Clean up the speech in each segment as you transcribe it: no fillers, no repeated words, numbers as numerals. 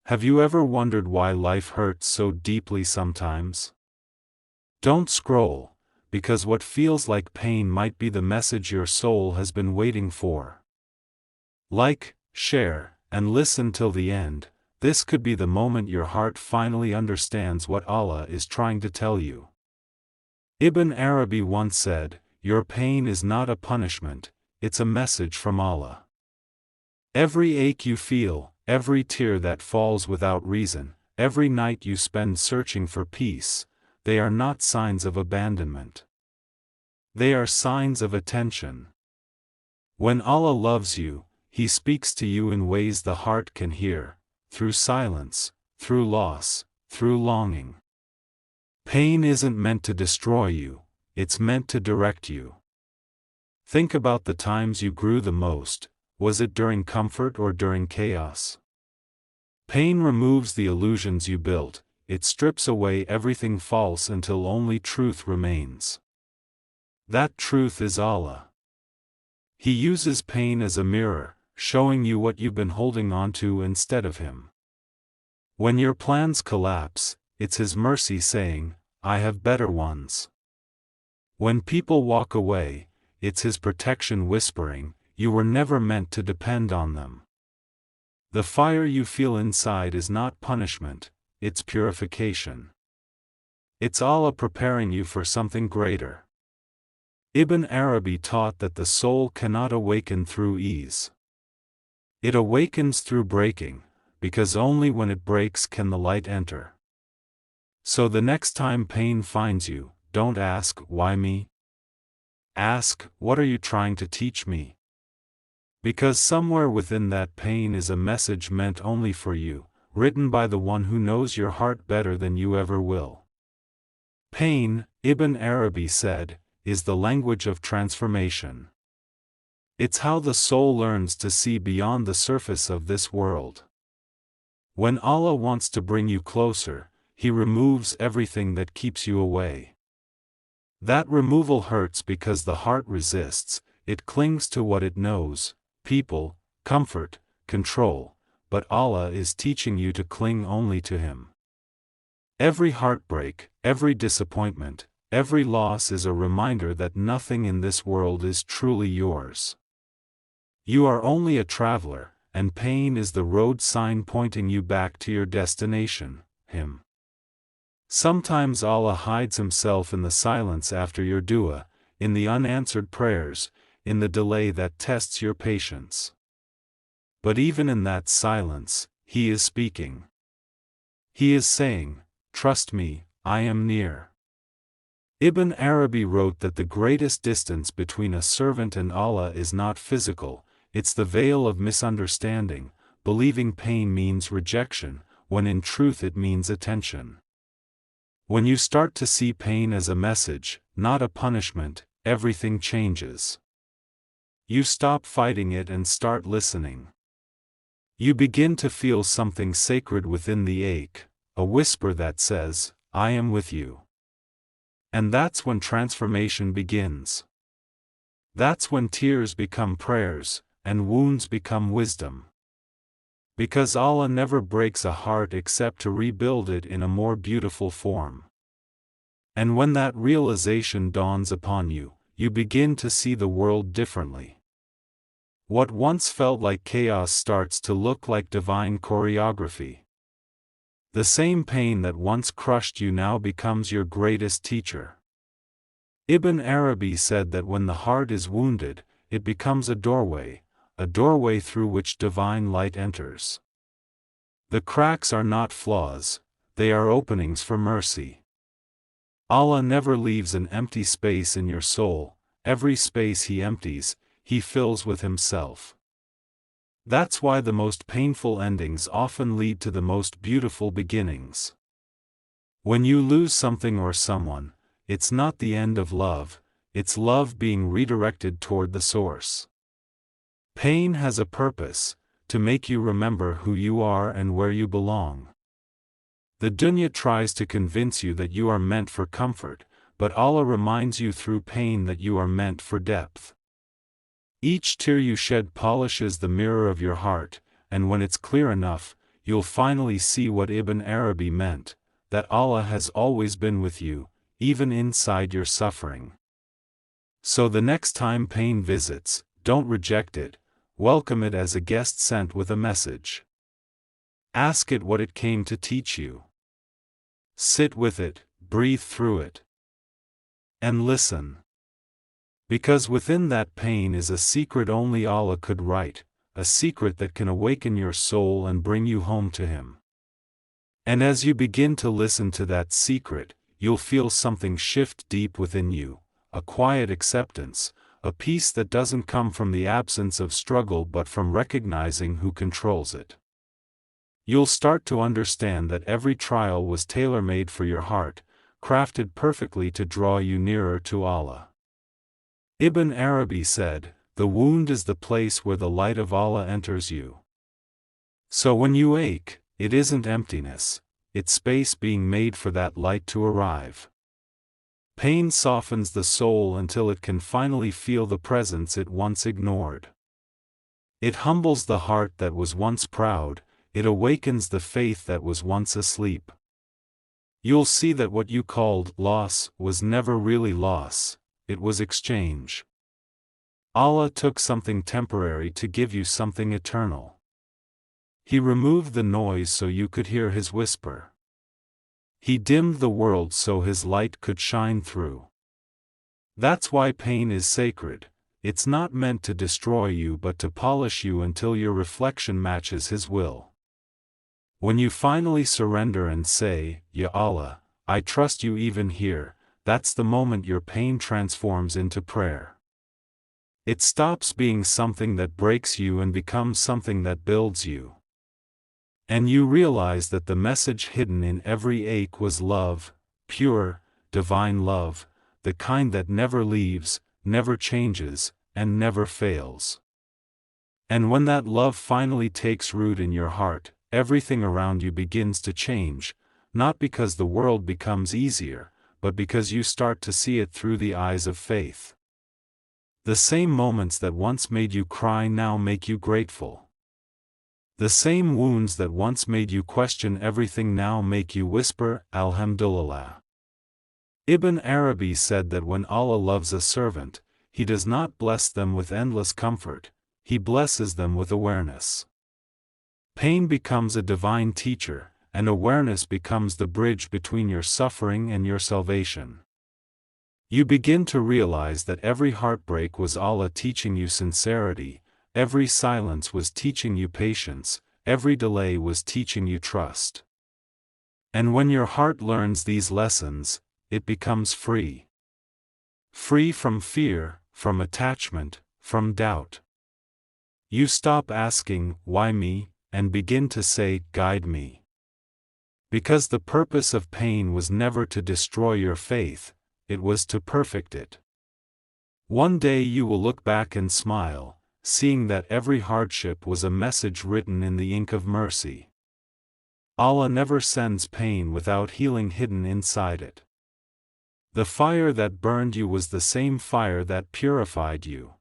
Have you ever wondered why life hurts so deeply sometimes? Don't scroll, because what feels like pain might be the message your soul has been waiting for. Like, share, and listen till the end. This could be the moment your heart finally understands what Allah is trying to tell you. Ibn Arabi once said, "Your pain is not a punishment, it's a message from Allah." Every ache you feel, every tear that falls without reason, every night you spend searching for peace, they are not signs of abandonment. They are signs of attention. When Allah loves you, He speaks to you in ways the heart can hear, through silence, through loss, through longing. Pain isn't meant to destroy you, it's meant to direct you. Think about the times you grew the most. Was it during comfort or during chaos? Pain removes the illusions you built, it strips away everything false until only truth remains. That truth is Allah. He uses pain as a mirror, showing you what you've been holding on to instead of Him. When your plans collapse, it's His mercy saying, "I have better ones." When people walk away, it's His protection whispering, "You were never meant to depend on them." The fire you feel inside is not punishment, it's purification. It's Allah preparing you for something greater. Ibn Arabi taught that the soul cannot awaken through ease. It awakens through breaking, because only when it breaks can the light enter. So the next time pain finds you, don't ask, "Why me?" Ask, "What are you trying to teach me?" Because somewhere within that pain is a message meant only for you, written by the one who knows your heart better than you ever will. Pain, Ibn Arabi said, is the language of transformation. It's how the soul learns to see beyond the surface of this world. When Allah wants to bring you closer, He removes everything that keeps you away. That removal hurts because the heart resists, it clings to what it knows, people, comfort, control, but Allah is teaching you to cling only to Him. Every heartbreak, every disappointment, every loss is a reminder that nothing in this world is truly yours. You are only a traveler, and pain is the road sign pointing you back to your destination, Him. Sometimes Allah hides Himself in the silence after your dua, in the unanswered prayers, in the delay that tests your patience. But even in that silence, He is speaking. He is saying, "Trust me, I am near." Ibn Arabi wrote that the greatest distance between a servant and Allah is not physical, it's the veil of misunderstanding, believing pain means rejection, when in truth it means attention. When you start to see pain as a message, not a punishment, everything changes. You stop fighting it and start listening. You begin to feel something sacred within the ache, a whisper that says, "I am with you." And that's when transformation begins. That's when tears become prayers, and wounds become wisdom. Because Allah never breaks a heart except to rebuild it in a more beautiful form. And when that realization dawns upon you, you begin to see the world differently. What once felt like chaos starts to look like divine choreography. The same pain that once crushed you now becomes your greatest teacher. Ibn Arabi said that when the heart is wounded, it becomes a doorway through which divine light enters. The cracks are not flaws, they are openings for mercy. Allah never leaves an empty space in your soul, every space He empties, He fills with Himself. That's why the most painful endings often lead to the most beautiful beginnings. When you lose something or someone, it's not the end of love, it's love being redirected toward the source. Pain has a purpose, to make you remember who you are and where you belong. The dunya tries to convince you that you are meant for comfort, but Allah reminds you through pain that you are meant for depth. Each tear you shed polishes the mirror of your heart, and when it's clear enough, you'll finally see what Ibn Arabi meant, that Allah has always been with you, even inside your suffering. So the next time pain visits, don't reject it, welcome it as a guest sent with a message. Ask it what it came to teach you. Sit with it, breathe through it, and listen. Because within that pain is a secret only Allah could write, a secret that can awaken your soul and bring you home to Him. And as you begin to listen to that secret, you'll feel something shift deep within you, a quiet acceptance, a peace that doesn't come from the absence of struggle but from recognizing who controls it. You'll start to understand that every trial was tailor-made for your heart, crafted perfectly to draw you nearer to Allah. Ibn Arabi said, "The wound is the place where the light of Allah enters you." So when you ache, it isn't emptiness, it's space being made for that light to arrive. Pain softens the soul until it can finally feel the presence it once ignored. It humbles the heart that was once proud, it awakens the faith that was once asleep. You'll see that what you called loss was never really loss, it was exchange. Allah took something temporary to give you something eternal. He removed the noise so you could hear His whisper. He dimmed the world so His light could shine through. That's why pain is sacred. It's not meant to destroy you but to polish you until your reflection matches His will. When you finally surrender and say, "Ya Allah, I trust you even here," that's the moment your pain transforms into prayer. It stops being something that breaks you and becomes something that builds you. And you realize that the message hidden in every ache was love, pure, divine love, the kind that never leaves, never changes, and never fails. And when that love finally takes root in your heart, everything around you begins to change, not because the world becomes easier, but because you start to see it through the eyes of faith. The same moments that once made you cry now make you grateful. The same wounds that once made you question everything now make you whisper, Alhamdulillah. Ibn Arabi said that when Allah loves a servant, He does not bless them with endless comfort, He blesses them with awareness. Pain becomes a divine teacher, and awareness becomes the bridge between your suffering and your salvation. You begin to realize that every heartbreak was Allah teaching you sincerity, every silence was teaching you patience, every delay was teaching you trust. And when your heart learns these lessons, it becomes free. Free from fear, from attachment, from doubt. You stop asking, "Why me?" and begin to say, "Guide me." Because the purpose of pain was never to destroy your faith, it was to perfect it. One day you will look back and smile, seeing that every hardship was a message written in the ink of mercy. Allah never sends pain without healing hidden inside it. The fire that burned you was the same fire that purified you.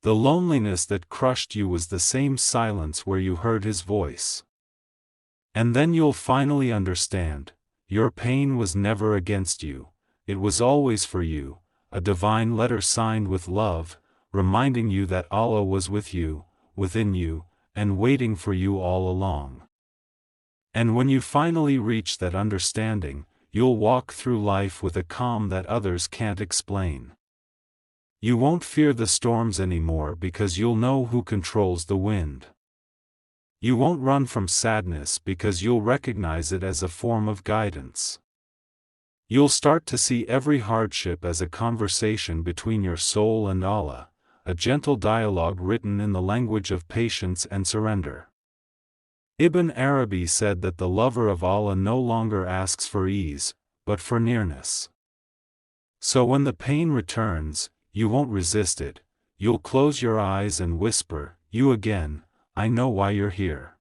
The loneliness that crushed you was the same silence where you heard His voice. And then you'll finally understand, your pain was never against you, it was always for you, a divine letter signed with love, reminding you that Allah was with you, within you, and waiting for you all along. And when you finally reach that understanding, you'll walk through life with a calm that others can't explain. You won't fear the storms anymore because you'll know who controls the wind. You won't run from sadness because you'll recognize it as a form of guidance. You'll start to see every hardship as a conversation between your soul and Allah, a gentle dialogue written in the language of patience and surrender. Ibn Arabi said that the lover of Allah no longer asks for ease, but for nearness. So when the pain returns, you won't resist it, you'll close your eyes and whisper, "You again, I know why you're here."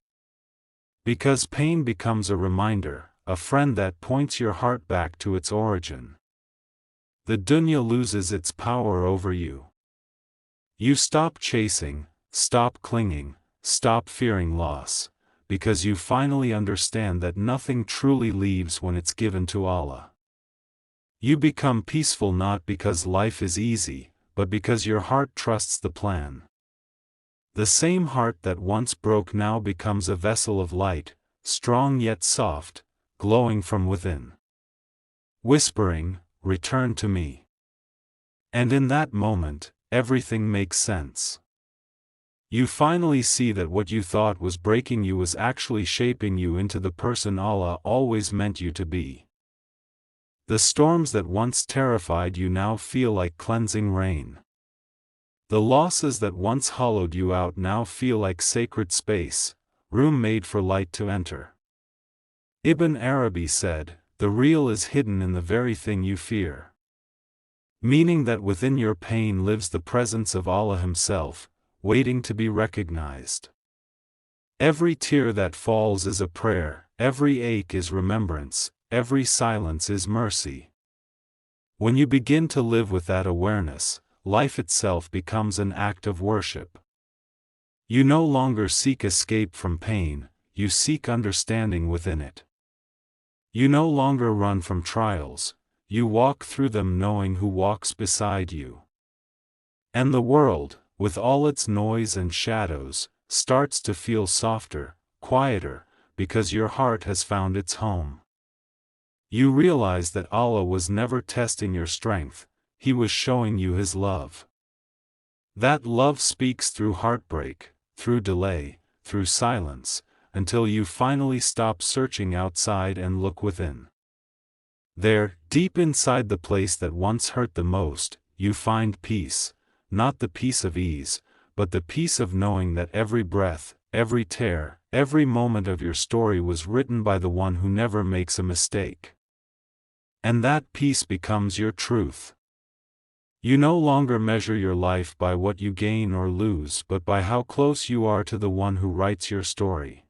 Because pain becomes a reminder, a friend that points your heart back to its origin. The dunya loses its power over you. You stop chasing, stop clinging, stop fearing loss, because you finally understand that nothing truly leaves when it's given to Allah. You become peaceful not because life is easy, but because your heart trusts the plan. The same heart that once broke now becomes a vessel of light, strong yet soft, glowing from within, whispering, "Return to me." And in that moment, everything makes sense. You finally see that what you thought was breaking you was actually shaping you into the person Allah always meant you to be. The storms that once terrified you now feel like cleansing rain. The losses that once hollowed you out now feel like sacred space, room made for light to enter. Ibn Arabi said, "The real is hidden in the very thing you fear." Meaning that within your pain lives the presence of Allah Himself, waiting to be recognized. Every tear that falls is a prayer, every ache is remembrance, every silence is mercy. When you begin to live with that awareness, life itself becomes an act of worship. You no longer seek escape from pain, you seek understanding within it. You no longer run from trials, you walk through them knowing who walks beside you. And the world, with all its noise and shadows, starts to feel softer, quieter, because your heart has found its home. You realize that Allah was never testing your strength, He was showing you His love. That love speaks through heartbreak, through delay, through silence, until you finally stop searching outside and look within. There, deep inside the place that once hurt the most, you find peace, not the peace of ease, but the peace of knowing that every breath, every tear, every moment of your story was written by the one who never makes a mistake. And that peace becomes your truth. You no longer measure your life by what you gain or lose but by how close you are to the one who writes your story.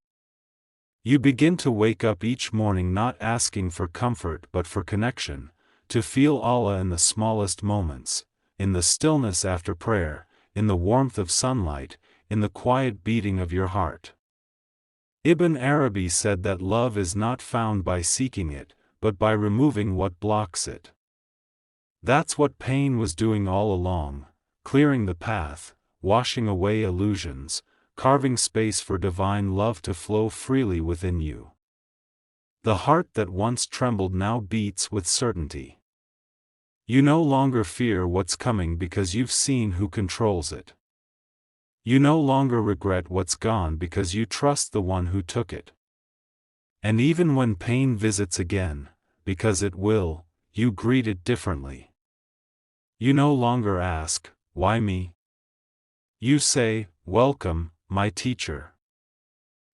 You begin to wake up each morning not asking for comfort but for connection, to feel Allah in the smallest moments, in the stillness after prayer, in the warmth of sunlight, in the quiet beating of your heart. Ibn Arabi said that love is not found by seeking it, but by removing what blocks it. That's what pain was doing all along, clearing the path, washing away illusions, carving space for divine love to flow freely within you. The heart that once trembled now beats with certainty. You no longer fear what's coming because you've seen who controls it. You no longer regret what's gone because you trust the one who took it. And even when pain visits again, because it will, you greet it differently. You no longer ask, "Why me?" You say, "Welcome, my teacher."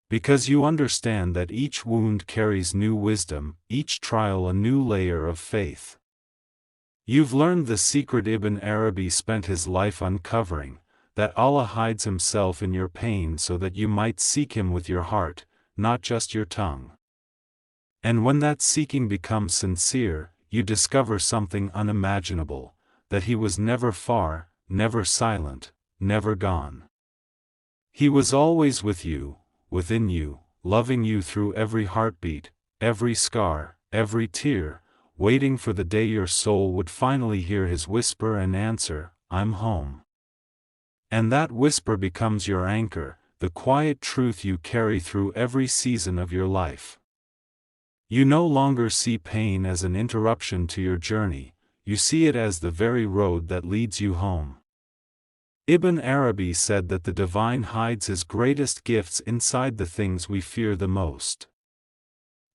Because you understand that each wound carries new wisdom, each trial a new layer of faith. You've learned the secret Ibn Arabi spent his life uncovering, that Allah hides Himself in your pain so that you might seek Him with your heart, not just your tongue. And when that seeking becomes sincere, you discover something unimaginable, that He was never far, never silent, never gone. He was always with you, within you, loving you through every heartbeat, every scar, every tear, waiting for the day your soul would finally hear His whisper and answer, "I'm home." And that whisper becomes your anchor, the quiet truth you carry through every season of your life. You no longer see pain as an interruption to your journey, you see it as the very road that leads you home. Ibn Arabi said that the divine hides His greatest gifts inside the things we fear the most.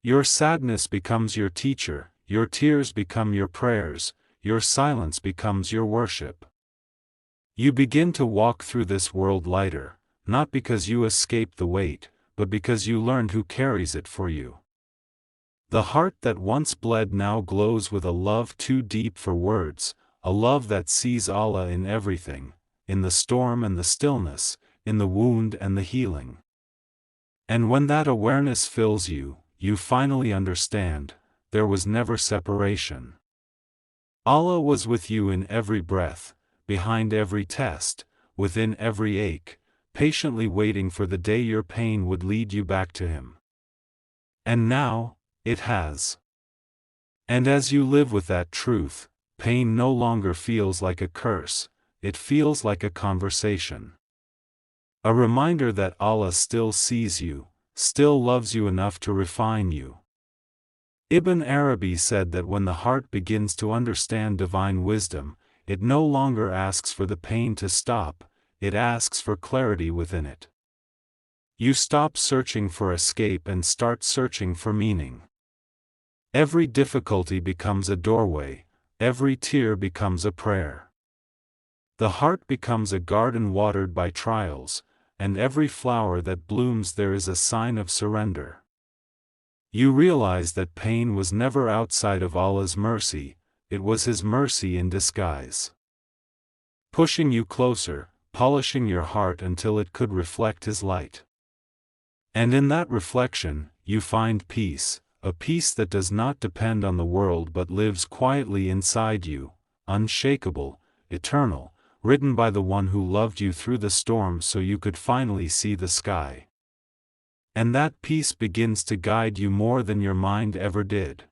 Your sadness becomes your teacher, your tears become your prayers, your silence becomes your worship. You begin to walk through this world lighter, not because you escaped the weight, but because you learned who carries it for you. The heart that once bled now glows with a love too deep for words, a love that sees Allah in everything, in the storm and the stillness, in the wound and the healing. And when that awareness fills you, you finally understand, there was never separation. Allah was with you in every breath, behind every test, within every ache, patiently waiting for the day your pain would lead you back to him. And now, it has. And as you live with that truth, pain no longer feels like a curse, it feels like a conversation. A reminder that Allah still sees you, still loves you enough to refine you. Ibn Arabi said that when the heart begins to understand divine wisdom, it no longer asks for the pain to stop, it asks for clarity within it. You stop searching for escape and start searching for meaning. Every difficulty becomes a doorway, every tear becomes a prayer. The heart becomes a garden watered by trials, and every flower that blooms there is a sign of surrender. You realize that pain was never outside of Allah's mercy, it was His mercy in disguise. Pushing you closer, polishing your heart until it could reflect His light. And in that reflection, you find peace, a peace that does not depend on the world but lives quietly inside you, unshakable, eternal, written by the one who loved you through the storm so you could finally see the sky. And that peace begins to guide you more than your mind ever did.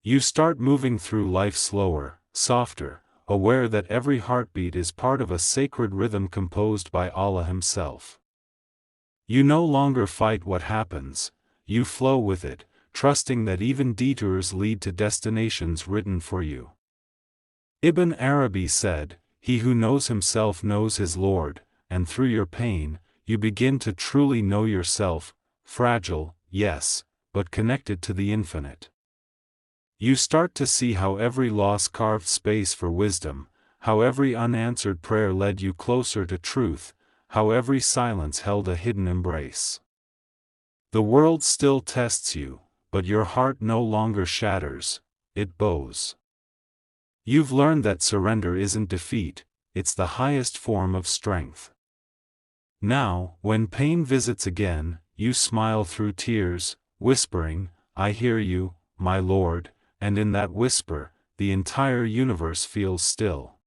You start moving through life slower, softer, aware that every heartbeat is part of a sacred rhythm composed by Allah Himself. You no longer fight what happens, you flow with it, trusting that even detours lead to destinations written for you. Ibn Arabi said, "He who knows himself knows his Lord, and through your pain, you begin to truly know yourself, fragile, yes, but connected to the infinite. You start to see how every loss carved space for wisdom, how every unanswered prayer led you closer to truth, how every silence held a hidden embrace. The world still tests you, but your heart no longer shatters, it bows. You've learned that surrender isn't defeat, it's the highest form of strength. Now, when pain visits again, you smile through tears, whispering, 'I hear you, my Lord,' and in that whisper, the entire universe feels still.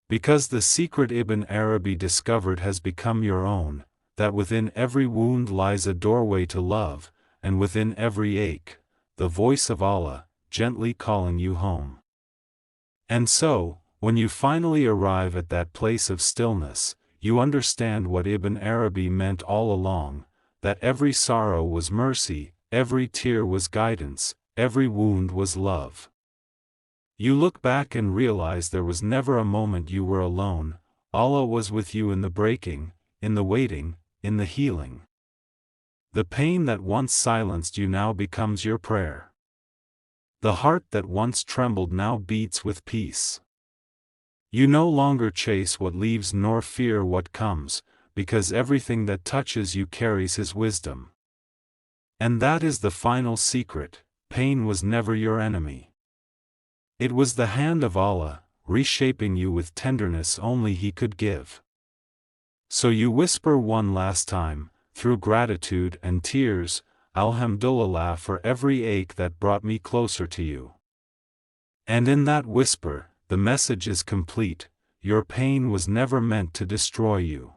Because the secret Ibn Arabi discovered has become your own, that within every wound lies a doorway to love, and within every ache, the voice of Allah, gently calling you home. And so, when you finally arrive at that place of stillness, you understand what Ibn Arabi meant all along, that every sorrow was mercy, every tear was guidance, every wound was love. You look back and realize there was never a moment you were alone, Allah was with you in the breaking, in the waiting, in the healing. The pain that once silenced you now becomes your prayer. The heart that once trembled now beats with peace. You no longer chase what leaves nor fear what comes, because everything that touches you carries His wisdom. And that is the final secret, pain was never your enemy. It was the hand of Allah, reshaping you with tenderness only He could give. So you whisper one last time, through gratitude and tears, "Alhamdulillah for every ache that brought me closer to you." And in that whisper, the message is complete, your pain was never meant to destroy you.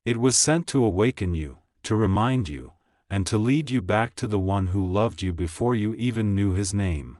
It was sent to awaken you, to remind you, and to lead you back to the one who loved you before you even knew His name.